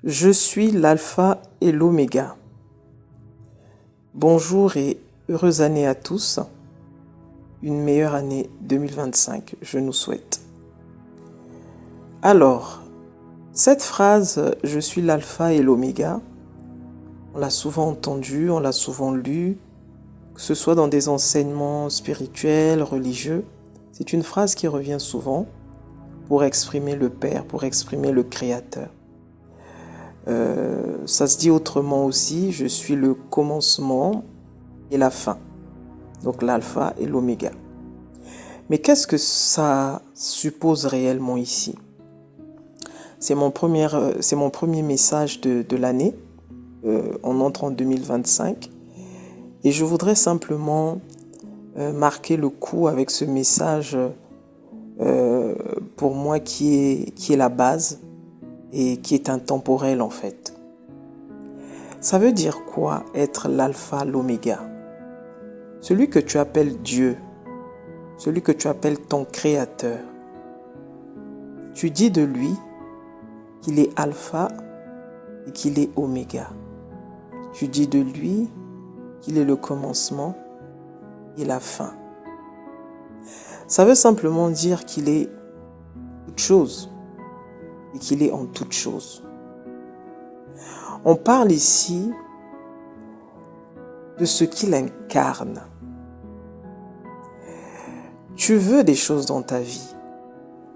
Je suis l'alpha et l'oméga. Bonjour et heureuse année à tous. Une meilleure année 2025, je nous souhaite. Alors, cette phrase « Je suis l'alpha et l'oméga », on l'a souvent entendue, on l'a souvent lue, que ce soit dans des enseignements spirituels, religieux. C'est une phrase qui revient souvent pour exprimer le Père, pour exprimer le Créateur. Ça se dit autrement aussi, je suis le commencement et la fin. Donc l'alpha et l'oméga. Mais qu'est-ce que ça suppose réellement ici? C'est mon premier message de l'année. On entre en 2025. Et je voudrais simplement marquer le coup avec ce message pour moi qui est la base et qui est intemporel en fait. Ça veut dire quoi être l'alpha, l'oméga? Celui que tu appelles Dieu, celui que tu appelles ton Créateur, tu dis de lui qu'il est alpha et qu'il est oméga. Tu dis de lui qu'il est le commencement et la fin. Ça veut simplement dire qu'il est toute chose et qu'il est en toute chose. On parle ici de ce qu'il incarne. Tu veux des choses dans ta vie.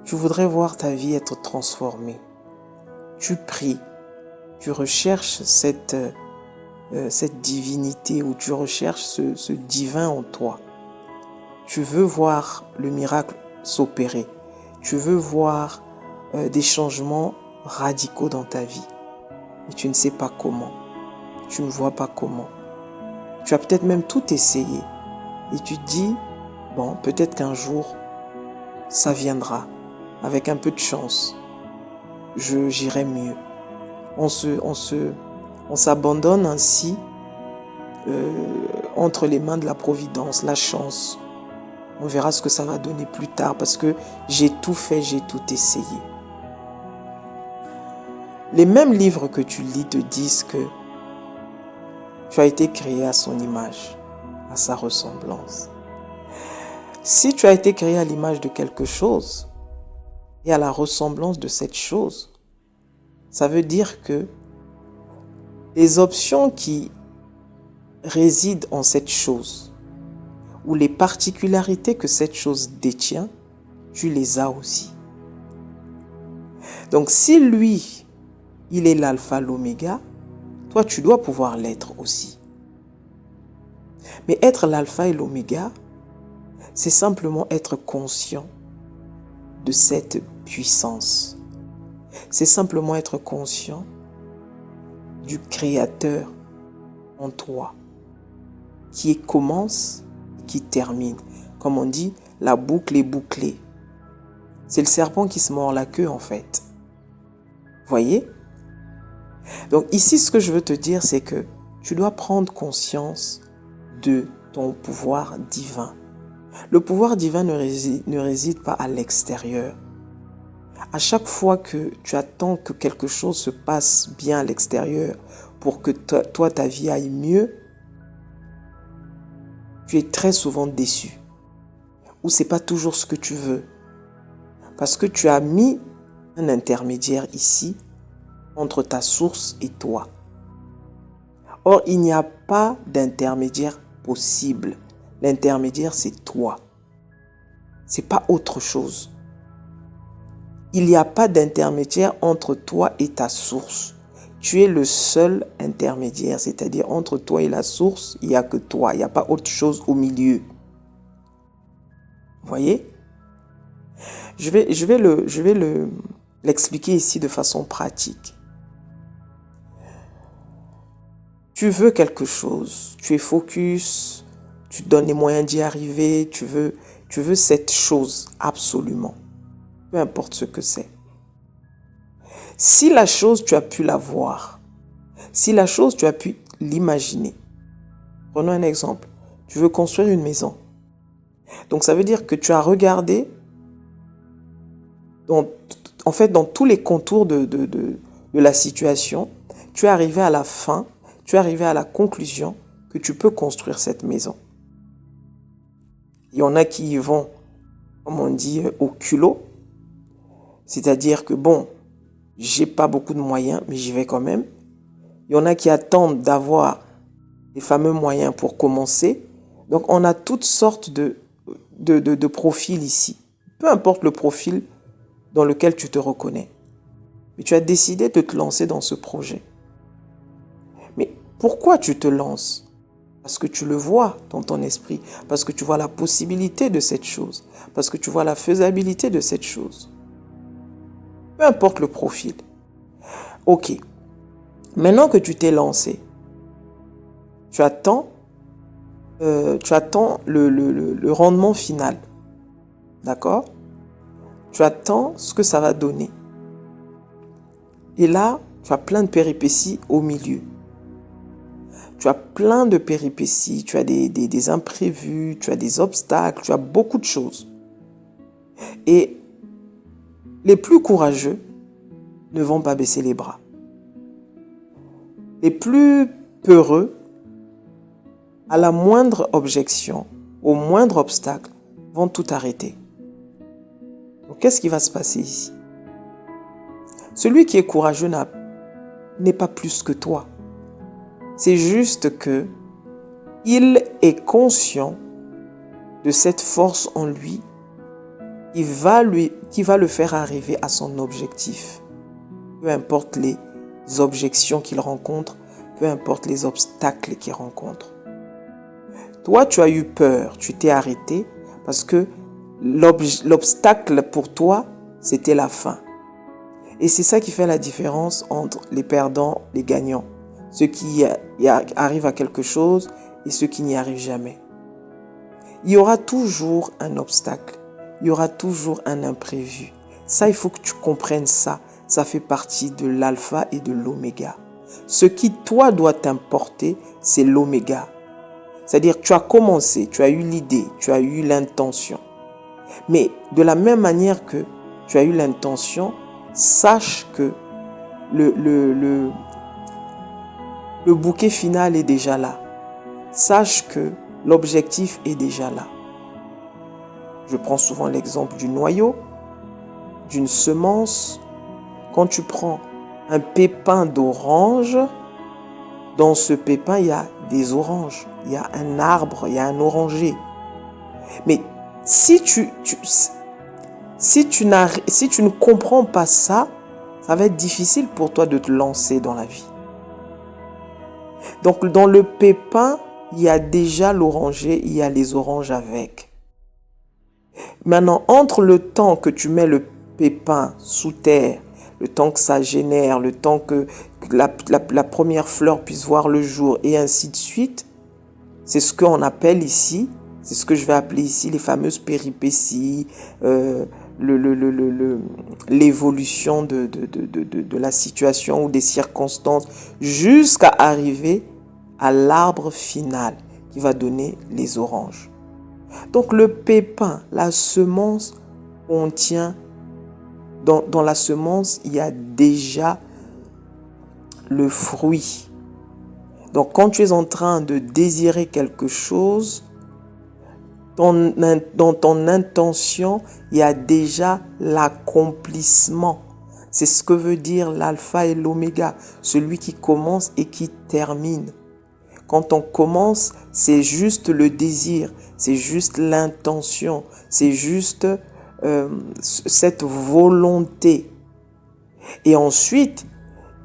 Tu voudrais voir ta vie être transformée. Tu pries. Tu recherches cette divinité ou tu recherches ce divin en toi. Tu veux voir le miracle s'opérer. Tu veux voir des changements radicaux dans ta vie. Mais tu ne sais pas comment. Tu ne vois pas comment. Tu as peut-être même tout essayé. Et tu te dis, bon, peut-être qu'un jour, ça viendra. Avec un peu de chance, j'irai mieux. On s'abandonne ainsi entre les mains de la providence, la chance. On verra ce que ça va donner plus tard parce que j'ai tout fait, j'ai tout essayé. Les mêmes livres que tu lis te disent que tu as été créé à son image, à sa ressemblance. Si tu as été créé à l'image de quelque chose et à la ressemblance de cette chose, ça veut dire que les options qui résident en cette chose ou les particularités que cette chose détient, tu les as aussi. Donc si lui, il est l'alpha, l'oméga, toi tu dois pouvoir l'être aussi. Mais être l'alpha et l'oméga, c'est simplement être conscient de cette puissance. C'est simplement être conscient du Créateur en toi, qui commence et qui termine. Comme on dit, la boucle est bouclée. C'est le serpent qui se mord la queue en fait. Voyez? Donc ici, ce que je veux te dire, c'est que tu dois prendre conscience de ton pouvoir divin. Le pouvoir divin ne réside pas à l'extérieur. À chaque fois que tu attends que quelque chose se passe bien à l'extérieur pour que toi, ta vie aille mieux, tu es très souvent déçu. Ou c'est pas toujours ce que tu veux. Parce que tu as mis un intermédiaire ici entre ta source et toi. Or, il n'y a pas d'intermédiaire possible. L'intermédiaire, c'est toi. C'est pas autre chose. Il n'y a pas d'intermédiaire entre toi et ta source. Tu es le seul intermédiaire, c'est-à-dire entre toi et la source, il n'y a que toi. Il n'y a pas autre chose au milieu. Vous voyez? Je vais l'expliquer ici de façon pratique. Tu veux quelque chose, tu es focus, tu te donnes les moyens d'y arriver, tu veux cette chose absolument. Peu importe ce que c'est. Si la chose, tu as pu la voir, si la chose, tu as pu l'imaginer. Prenons un exemple. Tu veux construire une maison. Donc, ça veut dire que tu as regardé, en fait, dans tous les contours de de la situation, tu es arrivé à la fin, tu es arrivé à la conclusion que tu peux construire cette maison. Il y en a qui y vont, comme on dit, au culot. C'est-à-dire que bon, j'ai pas beaucoup de moyens, mais j'y vais quand même. Il y en a qui attendent d'avoir les fameux moyens pour commencer. Donc on a toutes sortes de profils ici. Peu importe le profil dans lequel tu te reconnais. Mais tu as décidé de te lancer dans ce projet. Mais pourquoi tu te lances? Parce que tu le vois dans ton esprit, parce que tu vois la possibilité de cette chose, parce que tu vois la faisabilité de cette chose. Peu importe le profil. Ok. Maintenant que tu t'es lancé, tu attends le rendement final. D'accord? Tu attends ce que ça va donner. Et là, tu as plein de péripéties au milieu. Tu as plein de péripéties, tu as des imprévus, tu as des obstacles, tu as beaucoup de choses. Et les plus courageux ne vont pas baisser les bras. Les plus peureux, à la moindre objection, au moindre obstacle, vont tout arrêter. Donc, qu'est-ce qui va se passer ici? Celui qui est courageux n'est pas plus que toi. C'est juste que il est conscient de cette force en lui qui va le faire arriver à son objectif. Peu importe les objections qu'il rencontre, peu importe les obstacles qu'il rencontre. Toi, tu as eu peur, tu t'es arrêté parce que l'obstacle pour toi, c'était la faim. Et c'est ça qui fait la différence entre les perdants, les gagnants. Ceux qui arrivent à quelque chose et ceux qui n'y arrivent jamais. Il y aura toujours un obstacle. Il y aura toujours un imprévu. Ça, il faut que tu comprennes ça. Ça fait partie de l'alpha et de l'oméga. Ce qui, toi, doit t'importer, c'est l'oméga. C'est-à-dire, tu as commencé, tu as eu l'idée, tu as eu l'intention. Mais de la même manière que tu as eu l'intention, sache que le bouquet final est déjà là. Sache que l'objectif est déjà là. Je prends souvent l'exemple du noyau, d'une semence. Quand tu prends un pépin d'orange, dans ce pépin, il y a des oranges. Il y a un arbre, il y a un oranger. Mais si tu ne comprends pas ça, ça va être difficile pour toi de te lancer dans la vie. Donc, dans le pépin, il y a déjà l'oranger, il y a les oranges avec. Maintenant, entre le temps que tu mets le pépin sous terre, le temps que ça génère, le temps que la première fleur puisse voir le jour et ainsi de suite, c'est ce qu'on appelle ici, c'est ce que je vais appeler ici les fameuses péripéties, l'évolution de la situation ou des circonstances jusqu'à arriver à l'arbre final qui va donner les oranges. Donc le pépin, la semence contient, dans la semence, il y a déjà le fruit. Donc quand tu es en train de désirer quelque chose, dans ton intention, il y a déjà l'accomplissement. C'est ce que veut dire l'alpha et l'oméga, celui qui commence et qui termine. Quand on commence, c'est juste le désir, c'est juste l'intention, c'est juste cette volonté. Et ensuite,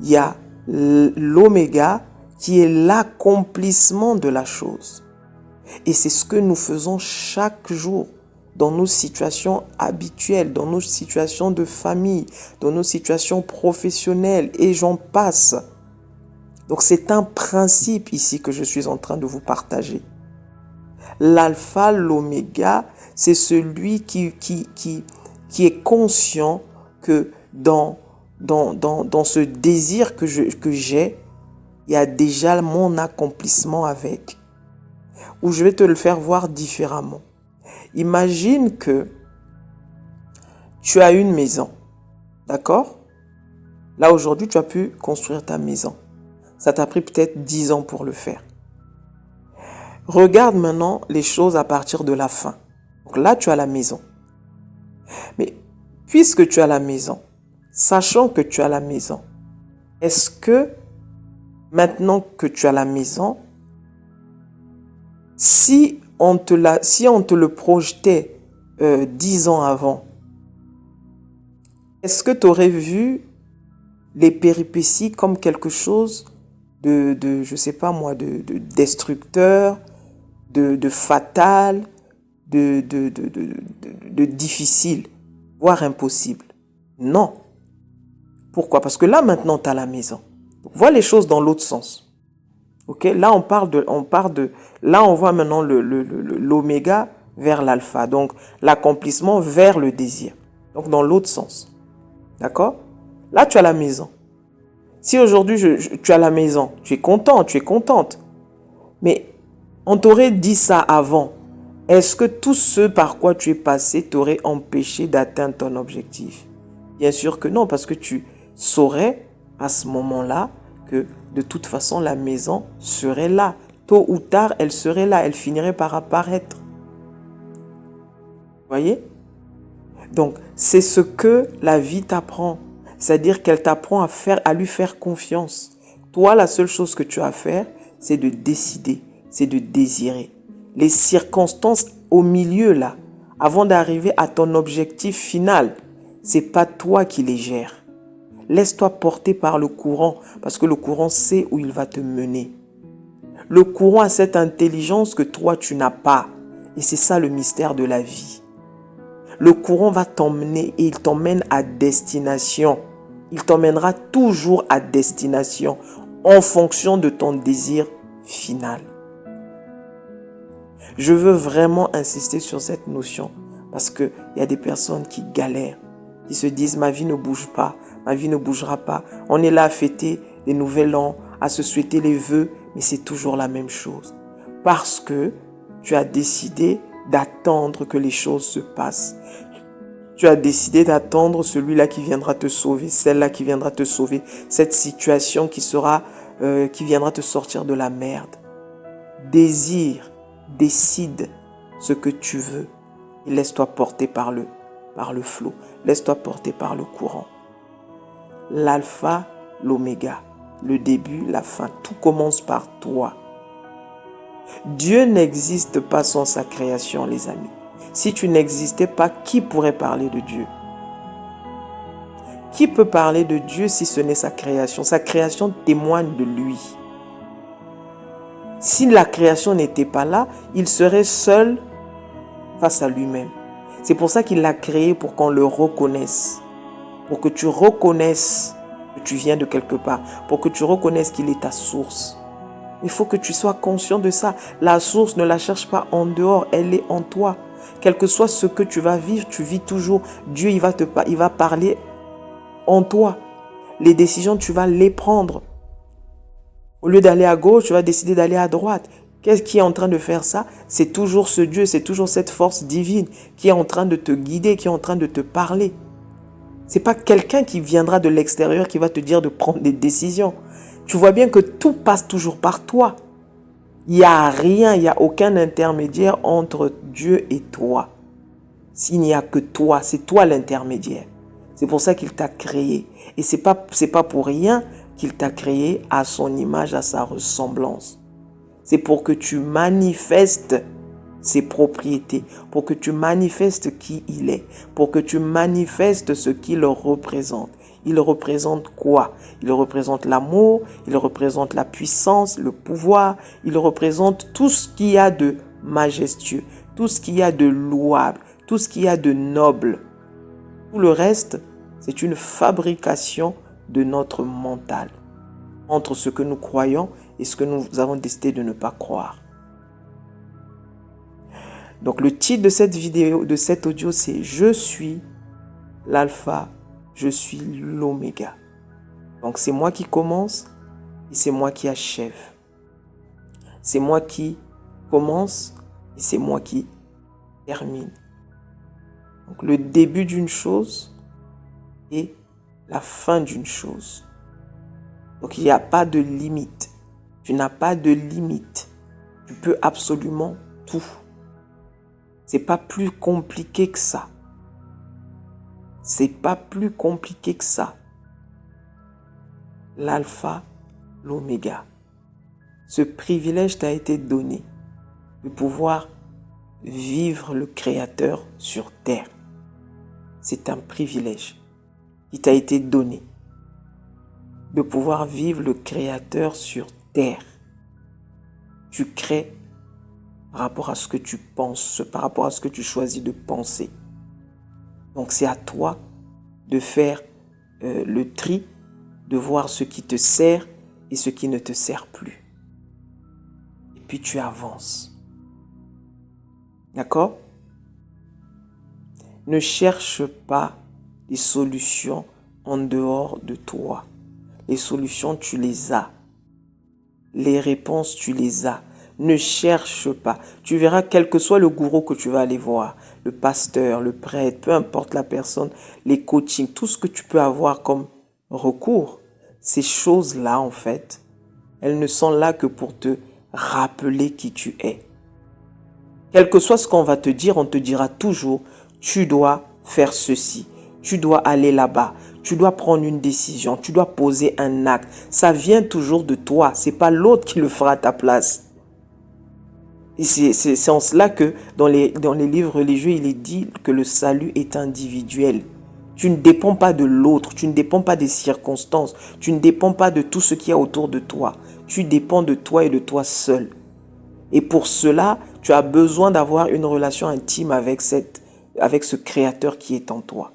il y a l'oméga qui est l'accomplissement de la chose. Et c'est ce que nous faisons chaque jour dans nos situations habituelles, dans nos situations de famille, dans nos situations professionnelles, et j'en passe. Donc c'est un principe ici que je suis en train de vous partager. L'alpha, l'oméga, c'est celui qui est conscient que dans ce désir que j'ai, il y a déjà mon accomplissement avec. Ou je vais te le faire voir différemment. Imagine que tu as une maison, d'accord? Là, aujourd'hui, tu as pu construire ta maison. Ça t'a pris peut-être 10 ans pour le faire. Regarde maintenant les choses à partir de la fin. Donc là, tu as la maison. Mais puisque tu as la maison, sachant que tu as la maison, est-ce que maintenant que tu as la maison, si on te le projetait 10 ans avant, est-ce que tu aurais vu les péripéties comme quelque chose je sais pas moi, de destructeur, de fatal, de difficile, voire impossible? Non. Pourquoi? Parce que là, maintenant, tu as la maison. Donc, vois les choses dans l'autre sens. Ok? Là, là, on voit maintenant l'oméga vers l'alpha. Donc, l'accomplissement vers le désir. Donc, dans l'autre sens. D'accord? Là, tu as la maison. Si aujourd'hui, tu as la maison, tu es content, tu es contente. Mais on t'aurait dit ça avant. Est-ce que tout ce par quoi tu es passé t'aurait empêché d'atteindre ton objectif? Bien sûr que non, parce que tu saurais à ce moment-là que de toute façon, la maison serait là. Tôt ou tard, elle serait là, elle finirait par apparaître. Vous voyez? Donc, c'est ce que la vie t'apprend. C'est-à-dire qu'elle t'apprend à lui faire confiance. Toi, la seule chose que tu as à faire, c'est de décider, c'est de désirer. Les circonstances au milieu, là, avant d'arriver à ton objectif final, c'est pas toi qui les gères. Laisse-toi porter par le courant, parce que le courant sait où il va te mener. Le courant a cette intelligence que toi, tu n'as pas. Et c'est ça le mystère de la vie. Le courant va t'emmener et il t'emmène à destination. Il t'emmènera toujours à destination en fonction de ton désir final. Je veux vraiment insister sur cette notion parce qu'il y a des personnes qui galèrent, qui se disent « ma vie ne bouge pas, ma vie ne bougera pas ». On est là à fêter les nouvel an, à se souhaiter les vœux, mais c'est toujours la même chose. Parce que tu as décidé d'attendre que les choses se passent. Tu as décidé d'attendre celui-là qui viendra te sauver, celle-là qui viendra te sauver, cette situation qui viendra te sortir de la merde. Désire, décide ce que tu veux et laisse-toi porter par le flot. Laisse-toi porter par le courant. L'alpha, l'oméga, le début, la fin, tout commence par toi. Dieu n'existe pas sans sa création, les amis. Si tu n'existais pas, qui pourrait parler de Dieu? Qui peut parler de Dieu si ce n'est sa création? Sa création témoigne de lui. Si la création n'était pas là, il serait seul face à lui-même. C'est pour ça qu'il l'a créé, pour qu'on le reconnaisse. Pour que tu reconnaisses que tu viens de quelque part. Pour que tu reconnaisses qu'il est ta source. Il faut que tu sois conscient de ça. La source, ne la cherche pas en dehors, elle est en toi. Quel que soit ce que tu vas vivre, tu vis toujours. Dieu, il va parler en toi. Les décisions, tu vas les prendre. Au lieu d'aller à gauche, tu vas décider d'aller à droite. Qu'est-ce qui est en train de faire ça? C'est toujours ce Dieu, c'est toujours cette force divine qui est en train de te guider, qui est en train de te parler. C'est pas quelqu'un qui viendra de l'extérieur qui va te dire de prendre des décisions. Tu vois bien que tout passe toujours par toi. Il n'y a rien, il n'y a aucun intermédiaire entre Dieu et toi. S'il n'y a que toi, c'est toi l'intermédiaire. C'est pour ça qu'il t'a créé. Et c'est pas pour rien qu'il t'a créé à son image, à sa ressemblance. C'est pour que tu manifestes ses propriétés, pour que tu manifestes qui il est, pour que tu manifestes ce qu'il représente. Il représente quoi? Il représente l'amour, il représente la puissance, le pouvoir, il représente tout ce qu'il y a de majestueux, tout ce qu'il y a de louable, tout ce qu'il y a de noble. Tout le reste, c'est une fabrication de notre mental, entre ce que nous croyons et ce que nous avons décidé de ne pas croire. Donc le titre de cette vidéo, de cet audio, c'est « Je suis l'alpha, je suis l'oméga ». Donc c'est moi qui commence et c'est moi qui achève. C'est moi qui commence et c'est moi qui termine. Donc le début d'une chose et la fin d'une chose. Donc il n'y a pas de limite. Tu n'as pas de limite. Tu peux absolument tout. C'est pas plus compliqué que ça. C'est pas plus compliqué que ça. L'alpha, l'oméga. Ce privilège t'a été donné de pouvoir vivre le Créateur sur terre. C'est un privilège qui t'a été donné de pouvoir vivre le Créateur sur terre. Tu crées par rapport à ce que tu penses, par rapport à ce que tu choisis de penser. Donc c'est à toi de faire le tri, de voir ce qui te sert et ce qui ne te sert plus. Et puis tu avances. D'accord? Ne cherche pas les solutions en dehors de toi. Les solutions, tu les as. Les réponses, tu les as. Ne cherche pas. Tu verras, quel que soit le gourou que tu vas aller voir, le pasteur, le prêtre, peu importe la personne, les coachings, tout ce que tu peux avoir comme recours, ces choses-là, en fait, elles ne sont là que pour te rappeler qui tu es. Quel que soit ce qu'on va te dire, on te dira toujours, tu dois faire ceci, tu dois aller là-bas, tu dois prendre une décision, tu dois poser un acte. Ça vient toujours de toi, c'est pas l'autre qui le fera à ta place. Et c'est en cela que dans les livres religieux, il est dit que le salut est individuel. Tu ne dépends pas de l'autre, tu ne dépends pas des circonstances, tu ne dépends pas de tout ce qu'il y a autour de toi. Tu dépends de toi et de toi seul. Et pour cela, tu as besoin d'avoir une relation intime avec ce Créateur qui est en toi.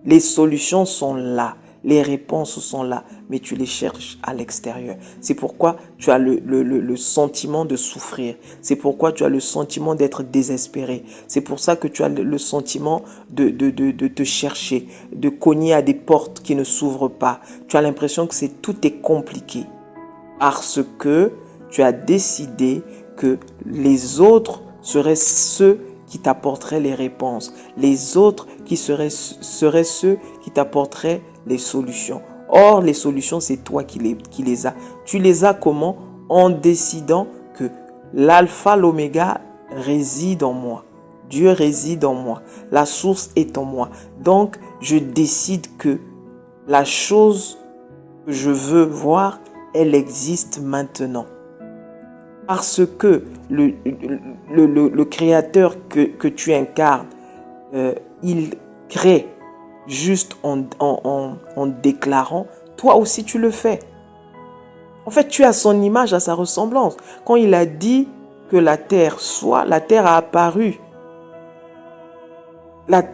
Les solutions sont là, les réponses sont là, mais tu les cherches à l'extérieur. C'est pourquoi tu as le sentiment de souffrir. C'est pourquoi tu as le sentiment d'être désespéré. C'est pour ça que tu as le sentiment de te chercher, de cogner à des portes qui ne s'ouvrent pas. Tu as l'impression que tout est compliqué. Parce que tu as décidé que les autres seraient ceux qui t'apporteraient les réponses. Les autres qui seraient ceux qui t'apporteraient les solutions. Or, les solutions, c'est toi qui les as. Tu les as comment? En décidant que l'alpha, l'oméga réside en moi. Dieu réside en moi. La source est en moi. Donc, je décide que la chose que je veux voir, elle existe maintenant. Parce que le Créateur que tu incarnes, il crée juste en déclarant, toi aussi tu le fais. En fait, tu as son image, à sa ressemblance. Quand il a dit que la terre soit, la terre a apparu.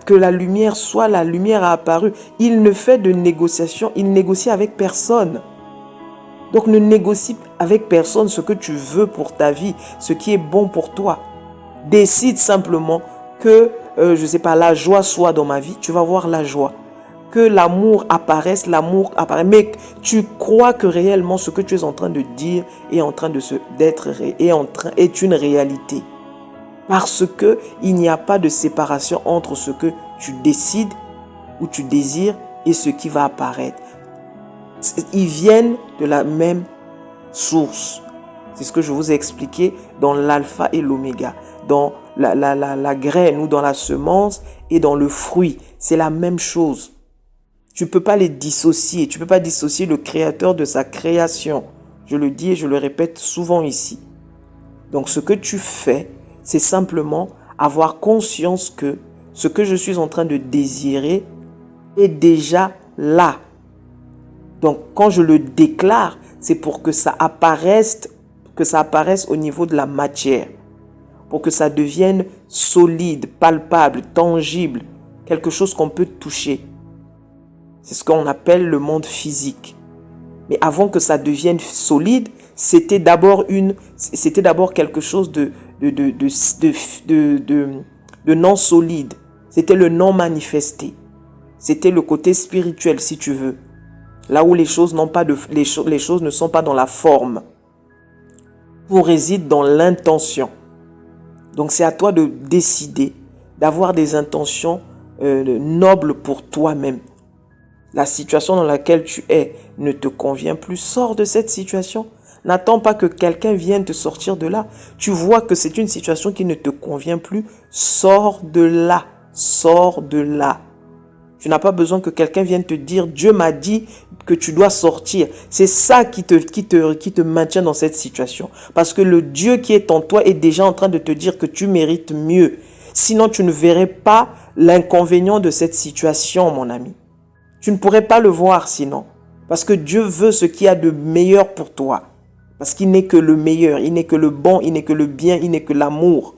Que la lumière soit, la lumière a apparu. Il ne fait de négociation, il négocie avec personne. Donc ne négocie avec personne ce que tu veux pour ta vie, ce qui est bon pour toi. Décide simplement que, je ne sais pas, la joie soit dans ma vie, tu vas voir la joie. Que l'amour apparaisse, l'amour apparaît. Mais tu crois que réellement ce que tu es en train de dire est une réalité. Parce que il n'y a pas de séparation entre ce que tu décides ou tu désires et ce qui va apparaître. Ils viennent de la même source. C'est ce que je vous ai expliqué dans l'alpha et l'oméga. Dans la graine ou dans la semence et dans le fruit. C'est la même chose. Tu ne peux pas les dissocier. Tu ne peux pas dissocier le Créateur de sa création. Je le dis et je le répète souvent ici. Donc ce que tu fais, c'est simplement avoir conscience que ce que je suis en train de désirer est déjà là. Donc, quand je le déclare, c'est pour que ça apparaisse au niveau de la matière, pour que ça devienne solide, palpable, tangible, quelque chose qu'on peut toucher. C'est ce qu'on appelle le monde physique. Mais avant que ça devienne solide, c'était d'abord quelque chose de non solide. C'était le non manifesté. C'était le côté spirituel, si tu veux. Là où les choses ne sont pas dans la forme. Tout réside dans l'intention. Donc c'est à toi de décider d'avoir des intentions nobles pour toi-même. La situation dans laquelle tu es ne te convient plus. Sors de cette situation. N'attends pas que quelqu'un vienne te sortir de là. Tu vois que c'est une situation qui ne te convient plus. Sors de là. Sors de là. Tu n'as pas besoin que quelqu'un vienne te dire « Dieu m'a dit que tu dois sortir ». C'est ça qui te maintient dans cette situation. Parce que le Dieu qui est en toi est déjà en train de te dire que tu mérites mieux. Sinon, tu ne verrais pas l'inconvénient de cette situation, mon ami. Tu ne pourrais pas le voir sinon. Parce que Dieu veut ce qu'il y a de meilleur pour toi. Parce qu'il n'est que le meilleur, il n'est que le bon, il n'est que le bien, il n'est que l'amour.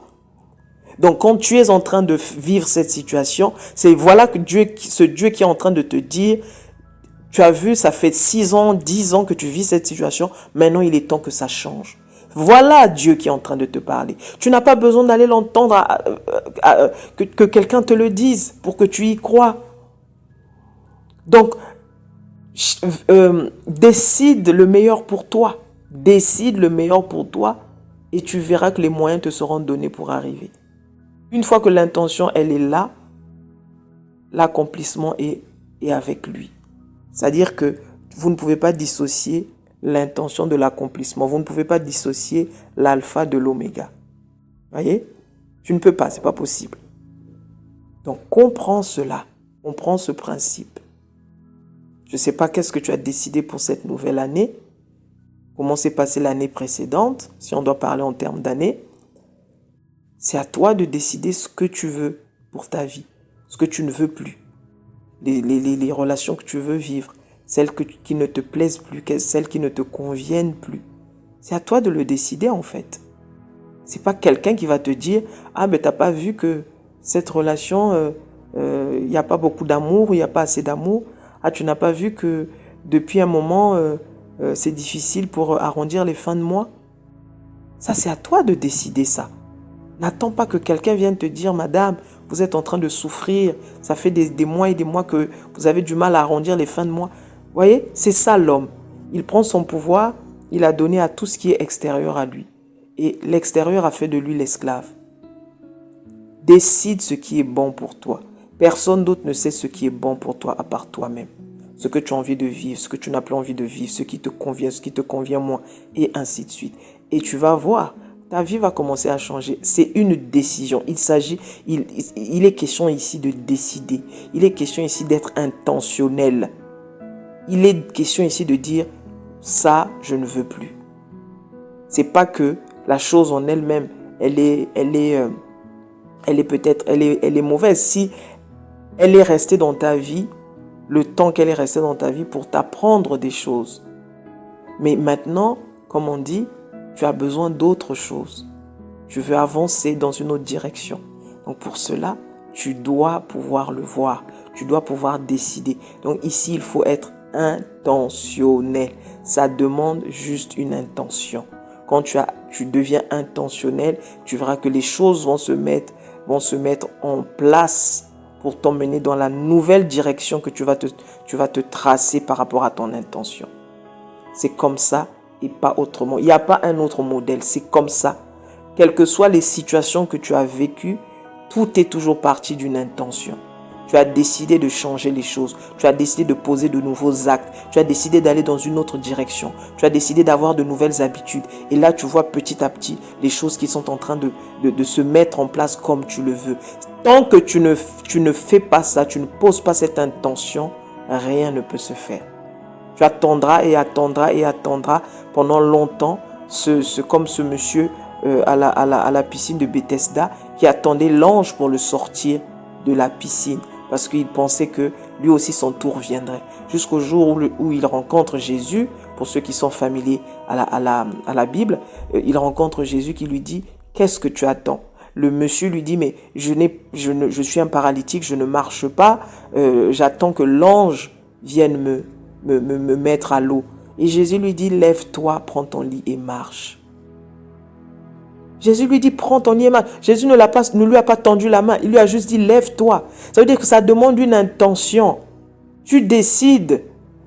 Donc, quand tu es en train de vivre cette situation, c'est voilà que ce Dieu qui est en train de te dire, tu as vu, ça fait 6 ans, 10 ans que tu vis cette situation, maintenant il est temps que ça change. Voilà Dieu qui est en train de te parler. Tu n'as pas besoin d'aller l'entendre, que quelqu'un te le dise pour que tu y crois. Donc, décide le meilleur pour toi. Décide le meilleur pour toi et tu verras que les moyens te seront donnés pour arriver. Une fois que l'intention, elle est là, l'accomplissement est avec lui. C'est-à-dire que vous ne pouvez pas dissocier l'intention de l'accomplissement. Vous ne pouvez pas dissocier l'alpha de l'oméga. Voyez? Tu ne peux pas, c'est pas possible. Donc, comprends cela. Comprends ce principe. Je ne sais pas qu'est-ce que tu as décidé pour cette nouvelle année. Comment s'est passée l'année précédente, si on doit parler en termes d'année. C'est à toi de décider ce que tu veux pour ta vie, ce que tu ne veux plus. Les relations que tu veux vivre, celles qui ne te plaisent plus, celles qui ne te conviennent plus. C'est à toi de le décider en fait. C'est pas quelqu'un qui va te dire « Ah, mais t'as pas vu que cette relation, il n'y a pas beaucoup d'amour, il n'y a pas assez d'amour. Ah, tu n'as pas vu que depuis un moment, c'est difficile pour arrondir les fins de mois. » Ça, c'est à toi de décider ça. N'attends pas que quelqu'un vienne te dire « Madame, vous êtes en train de souffrir. Ça fait des mois et des mois que vous avez du mal à arrondir les fins de mois. » Vous voyez, c'est ça l'homme. Il prend son pouvoir, il a donné à tout ce qui est extérieur à lui. Et l'extérieur a fait de lui l'esclave. Décide ce qui est bon pour toi. Personne d'autre ne sait ce qui est bon pour toi à part toi-même. Ce que tu as envie de vivre, ce que tu n'as plus envie de vivre, ce qui te convient moins, et ainsi de suite. Et tu vas voir, ta vie va commencer à changer. C'est une décision. Il est question ici de décider. Il est question ici d'être intentionnel. Il est question ici de dire, ça, je ne veux plus. C'est pas que la chose en elle-même, elle est mauvaise. Si elle est restée dans ta vie, le temps qu'elle est restée dans ta vie pour t'apprendre des choses. Mais maintenant, comme on dit, tu as besoin d'autre chose. Tu veux avancer dans une autre direction. Donc pour cela, tu dois pouvoir le voir. Tu dois pouvoir décider. Donc ici, il faut être intentionnel. Ça demande juste une intention. Quand tu deviens intentionnel, tu verras que les choses vont se mettre en place pour t'emmener dans la nouvelle direction que tu vas te tracer par rapport à ton intention. C'est comme ça et pas autrement. Il n'y a pas un autre modèle, c'est comme ça. Quelles que soient les situations que tu as vécues, tout est toujours parti d'une intention. Tu as décidé de changer les choses. Tu as décidé de poser de nouveaux actes. Tu as décidé d'aller dans une autre direction. Tu as décidé d'avoir de nouvelles habitudes. Et là, tu vois petit à petit les choses qui sont en train de se mettre en place comme tu le veux. Tant que tu ne fais pas ça, tu ne poses pas cette intention, rien ne peut se faire. Tu attendras et attendras et attendras pendant longtemps, comme ce monsieur à la piscine de Bethesda qui attendait l'ange pour le sortir de la piscine parce qu'il pensait que lui aussi son tour viendrait. Jusqu'au jour où il rencontre Jésus, pour ceux qui sont familiers à la Bible, il rencontre Jésus qui lui dit « Qu'est-ce que tu attends ?» Le monsieur lui dit « Mais je suis un paralytique, je ne marche pas, j'attends que l'ange vienne me mettre à l'eau. » Et Jésus lui dit « Lève-toi, prends ton lit et marche. » Jésus lui dit, prends ton lit et marche. Jésus ne lui a pas tendu la main. Il lui a juste dit, lève-toi. Ça veut dire que ça demande une intention. Tu décides.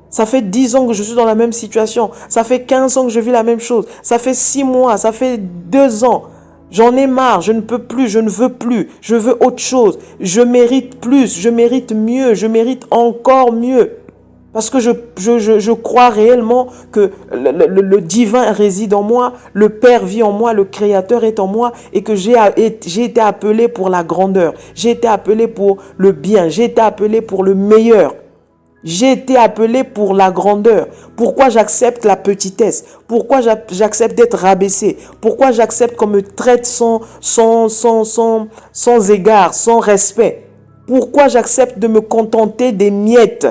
Ça fait 10 ans que je suis dans la même situation. Ça fait 15 ans que je vis la même chose. Ça fait 6 mois. Ça fait 2 ans. J'en ai marre. Je ne peux plus. Je ne veux plus. Je veux autre chose. Je mérite plus. Je mérite mieux. Je mérite encore mieux. Parce que je crois réellement que le divin réside en moi, le Père vit en moi, le Créateur est en moi et que j'ai été appelé pour la grandeur, j'ai été appelé pour le bien, j'ai été appelé pour le meilleur. J'ai été appelé pour la grandeur. Pourquoi j'accepte la petitesse? Pourquoi j'accepte d'être rabaissé? Pourquoi j'accepte qu'on me traite sans égard, sans respect? Pourquoi j'accepte de me contenter des miettes?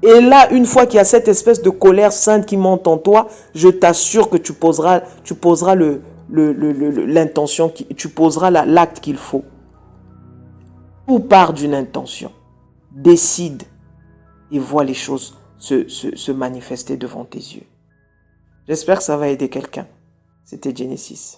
Et là, une fois qu'il y a cette espèce de colère sainte qui monte en toi, je t'assure que tu poseras l'intention, tu poseras l'acte qu'il faut. Tout part d'une intention. Décide et vois les choses se manifester devant tes yeux. J'espère que ça va aider quelqu'un. C'était Genesis.